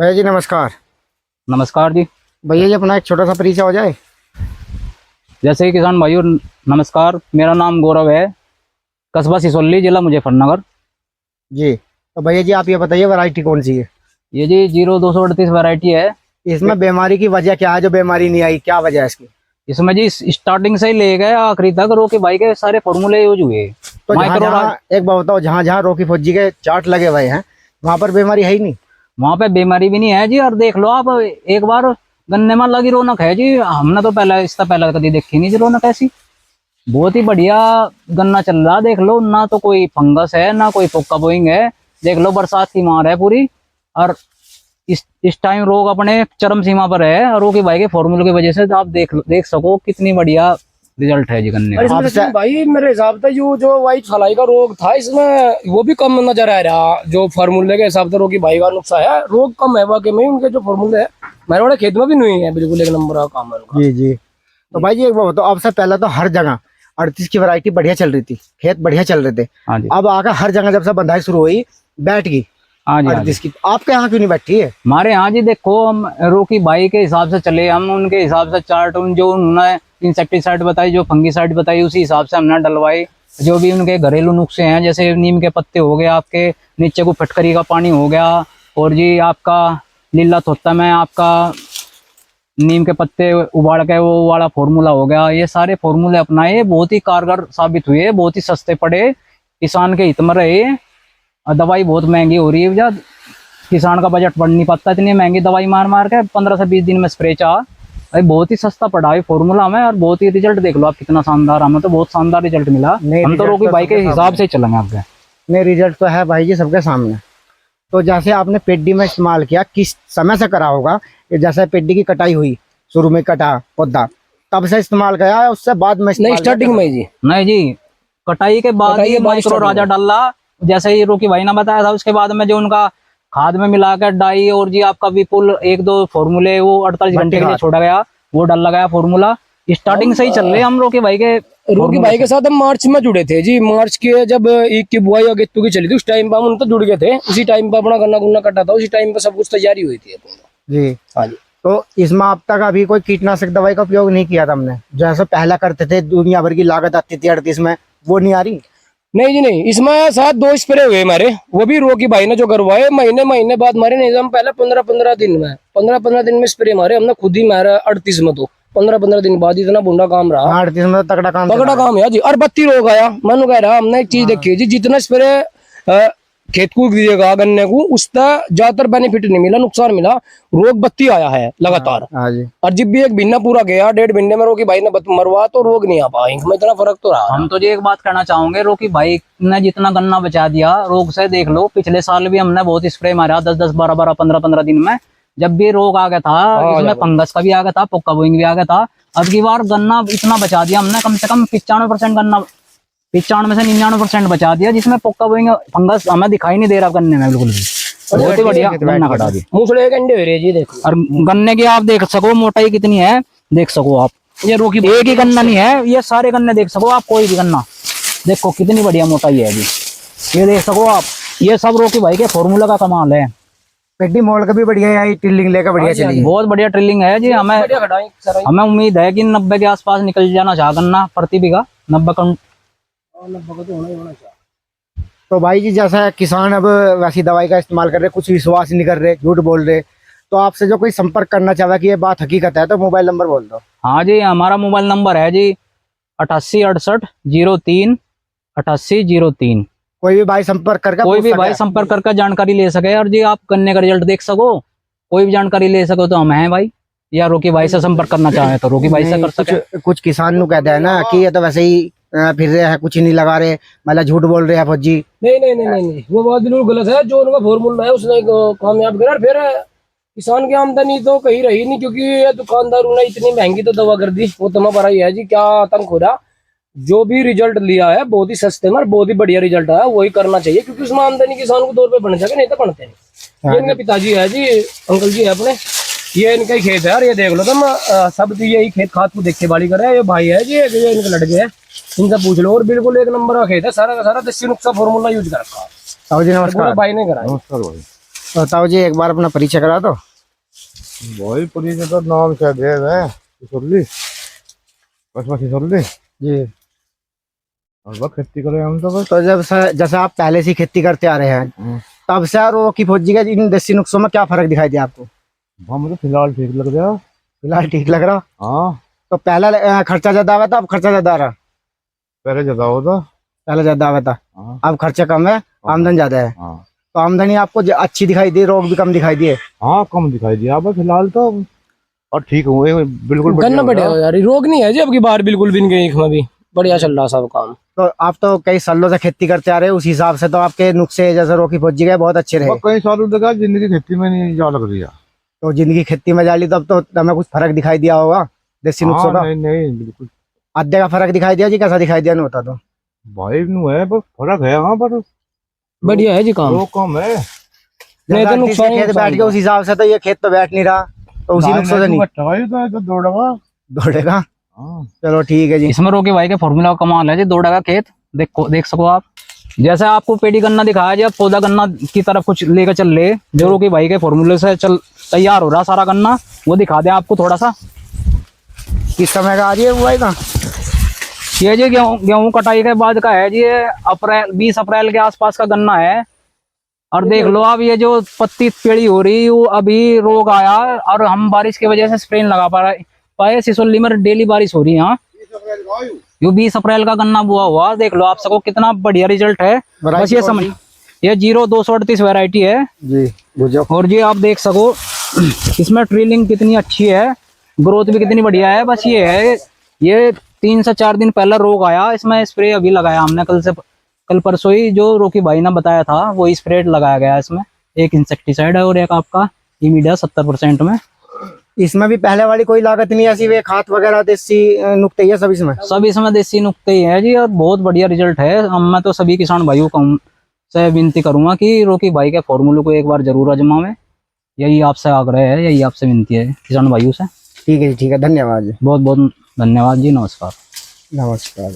भैया जी नमस्कार। नमस्कार जी। भैया जी अपना एक छोटा सा परिचय हो जाए। जैसे कि किसान भाइयों नमस्कार, मेरा नाम गौरव है, कस्बा सिसोली, जिला मुजफ्फरनगर। जी तो भैया जी आप ये बताइए वैरायटी कौन सी है? ये जी 0238 वैरायटी है। इसमें बीमारी की वजह क्या है, जो बीमारी नहीं आई क्या वजह है इसकी? इसमें जी स्टार्टिंग से ही ले गए आखिरी तक रोकी भाई के सारे फॉर्मूले यूज हुए। तो जहाँ माइक्रो जहाँ एक बात बताओ, जहाँ जहाँ रोकी फौजी के चार्ट लगे हुए हैं वहां पर बीमारी है ही नहीं। वहां पे बीमारी भी नहीं है जी। और देख लो आप एक बार गन्ने में लगी रौनक है जी। हमने तो पहले इससे पहले कभी देखी नहीं जी रौनक ऐसी। बहुत ही बढ़िया गन्ना चल रहा, देख लो ना तो कोई फंगस है ना कोई पोका बोइंग है। देख लो बरसात की मार है पूरी। और इस टाइम रोग अपने चरम सीमा पर है। और रोकी भाई के फॉर्मूले की वजह से तो आप देख सको कितनी बढ़िया रिजल्ट है जी गन्ने और का। इसमें सचिन भाई मेरे हिसाब से जो वाइट फलाई का रोग था इसमें वो भी कम नजर आ रहा। जो फार्मूले के हिसाब से रोग की भाई का नुकसान है, रोग कम है वाकई में। उनके जो फार्मूले है मेरे बड़े खेत में भी नहीं है, बिल्कुल एक नंबर का काम है उनका। जी जी। तो भाई जी एक बात बताओ, अब से पहले तो हर जगह 38 की वैरायटी बढ़िया चल रही थी, खेत बढ़िया चल रहे थे। हाँ जी। अब आकर हर जगह जब से बंधाई शुरू हुई बैठ गई हाँ जी। 38 की। आपके यहाँ क्यों नहीं बैठी है? हमारे यहाँ जी देखो, हम रोकी भाई के हिसाब से चले, हम उनके हिसाब से चार्ट जो उन्होंने इंसेक्टिसाइड बताई, जो फंगीसाइड बताई, उसी हिसाब से हमने डलवाई। जो भी उनके घरेलू नुस्खे हैं, जैसे नीम के पत्ते हो गए आपके, नीचे को फटकरी का पानी हो गया, और जी आपका लीला थोत्ता में आपका नीम के पत्ते उबाल के वो वाला फॉर्मूला हो गया। ये सारे फॉर्मूले अपनाए, बहुत ही कारगर साबित हुए, बहुत ही सस्ते पड़े, किसान के हित में रहे। और दवाई बहुत महंगी हो रही है जब किसान का बजट बढ़ नहीं पाता, इतनी महंगी दवाई मार मार के 15 से 20 दिन में स्प्रे चाह। भाई बहुत ही सस्ता पड़ा है फॉर्मूला में, और बहुत ही रिजल्ट देख लो आप कितना शानदार। हमें तो बहुत शानदार रिजल्ट मिला। हम तो रोकी भाई के हिसाब से चलेंगे आपके। नहीं रिजल्ट तो है भाई जी सबके सामने। तो जैसे आपने पेडी में इस्तेमाल किया, किस समय से करा होगा? कि जैसे पेडी की कटाई हुई, शुरू में कटा पौधा, तब से इस्तेमाल किया है उससे बाद में नहीं स्टार्टिंग में जी, नहीं जी, कटाई के बाद ही माइक्रो राजा डाला। जैसे ही रोकी भाई ने बताया था, उसके बाद में जो उनका खाद में मिलाकर डाई और जी आपका विपुल 1-2 फॉर्मूले वो 48 घंटे के लिए छोड़ा गया, वो डाल लगाया फॉर्मूला। स्टार्टिंग से ही चल रहे हम रोकी भाई के साथ हम मार्च में जुड़े थे जी। मार्च के जब ईद की बुआई और गेत्तू की चली थी, उस टाइम पर हम उनसे जुड़ गए थे। उसी टाइम पर अपना गन्ना गुन्ना कटा था, उसी टाइम पर सब कुछ तैयारी हुई थी जी। हाँ जी। तो इसमें अब तक अभी कोई कीटनाशक दवाई का उपयोग नहीं किया था हमने, जैसे पहला करते थे, दुनिया भर की लागत आती थी 38 में, वो नहीं आ रही? नहीं जी नहीं, इसमें साथ 2 स्प्रे हुए हमारे, वो भी रोकी भाई ने जो करवाए महीने बाद हमारे। नहीं हम पहले 15-15 दिन में स्प्रे मारे हमने खुद ही मारा। 38 में तो 15-15 दिन बाद इतना बुंडा काम रहा। 38 में तो तगड़ा काम है जी। और 32 रोग आया। मनु कह रहा हमने एक चीज देखी जी, जितना स्प्रे खेत को दिएगा गन्ने को, उसका ज्यादातर बेनिफिट नहीं मिला, नुकसान मिला। रोग 32 आया है लगातार। हाँ जी। और जब भी एक महीना पूरा गया, 1.5 महीने में रोकी भाई ने मरवा तो रोग नहीं आ पाया। इनमें इतना फर्क तो रहा। हम तो ये एक बात कहना चाहोगे, रोकी भाई ने जितना गन्ना बचा दिया रोग से, देख लो पिछले साल भी हमने बहुत स्प्रे मारा 10-10, 12-12, 15-15 दिन में। जब भी रोग आ गया था, इसमें फंगस का भी आ गया था, पोका बोइंग भी आ गया था। अब की बार गन्ना इतना बचा दिया हमने, कम से कम 95% गन्ना, 95 से 99% बचा दिया, जिसमें पोका बोइंग फंगस हमें दिखाई नहीं दे रहा गन्ने में बिल्कुल भी। बहुत ही बढ़िया गन्ना कटा दी। मूंगफली के अंडे हो रहे जी देखो। और गन्ने की आप देख सको मोटाई कितनी है, देख सको आप। ये रोकी एक ही गन्ना नहीं है, ये सारे गन्ने देख सको आप, कोई भी गन्ना देखो कितनी बढ़िया मोटाई है अभी, ये देख सको आप। ये सब रोकी भाई के फॉर्मूला का कमाल है। पेडी मोड़ का भी बढ़िया है, टिल्लिंग लेकर बढ़िया चली, बहुत बढ़िया ट्रिलिंग है जी। हमें उम्मीद है कि 90 के आसपास निकल जाना चाह गन्ना प्रति बीघा, 90 तो भाई जी जैसा किसान अब वैसी दवाई का इस्तेमाल कर रहे, कुछ विश्वास नहीं कर रहे, झूठ बोल रहे, तो आपसे जो कोई संपर्क करना चाहे कि ये बात हकीकत है, तो मोबाइल नंबर बोल दो। हाँ जी, हमारा मोबाइल नंबर है जी 8868038803। कोई भी भाई संपर्क करके जानकारी ले सके, और जी आप गन्ने का रिजल्ट देख सको, कोई भी जानकारी ले सको तो हम हैं भाई। या रोकी भाई से संपर्क करना चाहे तो रोकी भाई से कर सके। कुछ किसान नु कहते हैं ना कि ये तो वैसे ही फिर रहे हैं, कुछ ही नहीं लगा रहे, मतलब झूठ बोल रहे हैं फौजी। नहीं, वो बात बिल्कुल गलत है। जो उनका फॉर्मूला है उसने कामयाब करा। फिर किसान की आमदनी तो कहीं रही नहीं, क्योंकि ये दुकानदारों ने इतनी महंगी तो दवा कर दी। वो तुम्हें पता ही है जी क्या आतंक हो रहा। जो भी रिजल्ट लिया है बहुत ही सस्ते में, बहुत ही बढ़िया रिजल्ट आया, वही करना चाहिए, क्योंकि उसमें आमदनी किसान को 2 रुपए बन सके, नहीं तो बनते नहीं। ये इनके पिताजी है जी, अंकल जी है अपने, ये इनका ही खेत है। और ये देख लो तुम, सब तो यही खेत खाद को देख के बाड़ी कर रहे हैं। ये भाई है जी, ये इनके लड़के हैं, इनसे पूछ लो। और बिल्कुल एक नंबर का खेत है, सारा का सारा देसी नुस्खा फॉर्मूला यूज कर रखा है। जी नमस्कार भाई ने करा। नमस्कार भाई। तो बताओ जी, एक बार अपना परिचय करा दो। भाई परिचय तो नाम क्या दे है सिसोली, कसमा सिसोली। जी। और बस खेती करें हम तो बस। तो जैसे आप पहले से ही खेती करते आ रहे हैं, तब से और रॉकी फौजी के इन देसी नुस्खों में क्या फर्क दिखाई दिया आपको? हाँ मुझे फिलहाल ठीक लग रहा। फिलहाल ठीक लग रहा। हाँ तो पहले खर्चा ज्यादा आया था, अब खर्चा ज्यादा आ रहा? पहले ज्यादा होता। पहले ज्यादा आया था, हाँ अब खर्चा कम है, आमदनी ज्यादा है। हाँ तो आमदनी आपको अच्छी दिखाई दी, रोग भी कम दिखाई दिए? हाँ कम दिखाई दिया अब फिलहाल तो। और ठीक हुए बिल्कुल गन्ना बढ़िया बढ़िया हो यार, रोग नहीं है जी अब की बार बिल्कुल भी इनके ईख में भी बढ़िया चल रहा सब काम। तो आप तो कई सालों से खेती करते आ रहे हैं, उस हिसाब से तो आपके नुस्खे जैसे रॉकी फौजी के बहुत अच्छे रहे। कई सालों तक जिंदगी खेती में नहीं जा लग रही है। तो जिंदगी खेती में डाली तब तो हमें कुछ फर्क दिखाई दिया होगा देसी नुस्खों का? नहीं नहीं बिल्कुल आधे का फर्क दिखाई दिया जी? कैसा दिखाई दिया नहीं होता तो? भाई नु है बस फर्क है। हाँ पर बढ़िया है जी काम। वो कम है। नहीं तो जैसा नुकसान ही खेत बैठ गया नुकसान उस हिसाब से तो ये खेत तो बैठ नहीं रहा, तो उसी नुस्खों से नहीं तो दौड़ेगा। दौड़ेगा। हाँ चलो ठीक है जी। इसमें रॉकी भाई के फॉर्मूला का कमाल है जी। 2 टका खेत देख सको आप। जैसे आपको पेड़ी गन्ना दिखाया जी, अब पौधा गन्ना की तरफ कुछ लेकर चल ले, जो रॉकी भाई के फॉर्मूले से चल तैयार हो रहा सारा गन्ना, वो दिखा दे आपको थोड़ा सा। किस समय का आ रही है बुआई का? ये जी गेहूं कटाई के बाद का है जी, ये अप्रैल 20 अप्रैल के आसपास का गन्ना है। और देख लो आप, ये जो पत्ती पेड़ी हो रही वो अभी रोग आया, और हम बारिश की वजह से स्प्रे नहीं लगा पाए। सिसोली में डेली बारिश हो रही है। हाँ, ये 20 अप्रैल का गन्ना बुआ हुआ, देख लो आप सबको कितना बढ़िया रिजल्ट है। बस ये समझ, ये 0238 वैरायटी है जी, बुझो। और जी आप देख सको इसमें ट्रिलिंग कितनी अच्छी है, ग्रोथ भी कितनी बढ़िया है। बस ये है, ये 3 से 4 दिन पहले रोग आया, इसमें स्प्रे अभी लगाया हमने कल परसों ही, जो रॉकी भाई ने बताया था वो स्प्रे लगाया गया है। इसमें एक इंसेक्टिसाइड है और एक आपका इमीडिया 70% में। इसमें भी पहले वाली कोई लागत नहीं ऐसी, वे खाद वगैरह देसी नुक्ते ही है सब इसमें? सब इसमें देसी नुक्ते ही है जी, और बहुत बढ़िया रिजल्ट है। मैं तो सभी किसान भाइयों से विनती करूंगा कि रॉकी भाई के फॉर्मूले को एक बार जरूर आजमाएं। यही आपसे आग्रह है, यही आपसे विनती है किसान भाइयों से। ठीक है जी, ठीक है, धन्यवाद जी। बहुत बहुत धन्यवाद जी। नमस्कार। नमस्कार।